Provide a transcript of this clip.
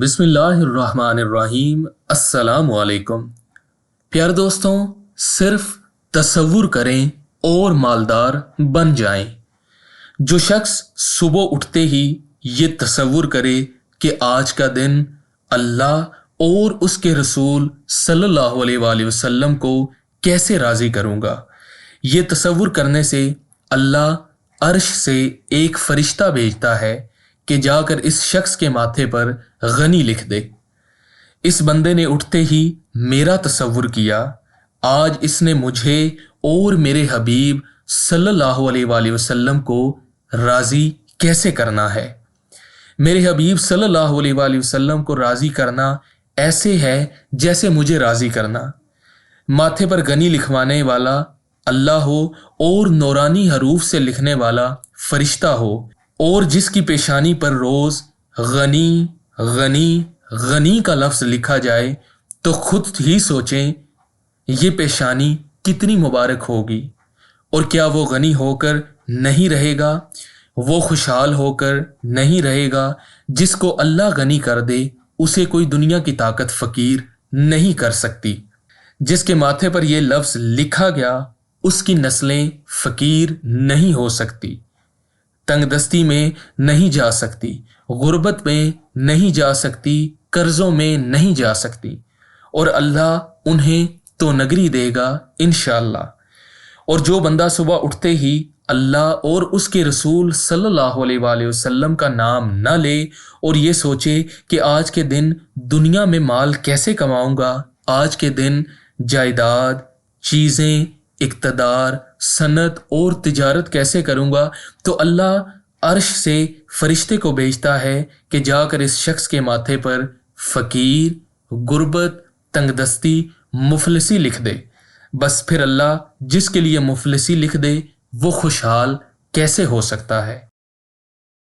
बिस्मिल्लाहिर्रहमानिर्रहीम। अस्सलाम वालेकुम। प्यार दोस्तों, सिर्फ तसव्वुर करें और मालदार बन जाएं। जो शख्स सुबह उठते ही ये तसव्वुर करे कि आज का दिन अल्लाह और उसके रसूल सल्लल्लाहु अलैहि वसल्लम को कैसे राज़ी करूँगा, ये तसव्वुर करने से अल्लाह अर्श से एक फरिश्ता भेजता है कि जाकर इस शख्स के माथे पर गनी लिख दे। इस बंदे ने उठते ही मेरा तसव्वुर किया, आज इसने मुझे और मेरे हबीब सल्लल्लाहु अलैहि वसल्लम को राज़ी कैसे करना है। मेरे हबीब सल्लल्लाहु अलैहि वसल्लम को राज़ी करना ऐसे है जैसे मुझे राज़ी करना। माथे पर गनी लिखवाने वाला अल्लाह हो और नूरानी हरूफ से लिखने वाला फरिश्ता हो, और जिसकी पेशानी पर रोज गनी गनी गनी का लफ्ज लिखा जाए तो खुद ही सोचें ये पेशानी कितनी मुबारक होगी। और क्या वो गनी होकर नहीं रहेगा, वो खुशहाल होकर नहीं रहेगा। जिसको अल्लाह गनी कर दे उसे कोई दुनिया की ताकत फकीर नहीं कर सकती। जिसके माथे पर यह लफ्ज लिखा गया उसकी नस्लें फकीर नहीं हो सकती, तंगदस्ती में नहीं जा सकती, गुर्बत में नहीं जा सकती, कर्जों में नहीं जा सकती, और अल्लाह उन्हें तो नगरी देगा इंशाअल्लाह। और जो बंदा सुबह उठते ही अल्लाह और उसके रसूल सल्लल्लाहु अलैहि वसल्लम का नाम न ले और ये सोचे कि आज के दिन दुनिया में माल कैसे कमाऊंगा, आज के दिन जायदाद, चीज़ें, इक़्तिदार, सनत और तिजारत कैसे करूंगा, तो अल्लाह अर्श से फरिश्ते को भेजता है कि जाकर इस शख्स के माथे पर फ़कीर, गुर्बत, तंगदस्ती, मुफलिसी लिख दे। बस फिर अल्लाह जिसके लिए मुफलिसी लिख दे वो खुशहाल कैसे हो सकता है।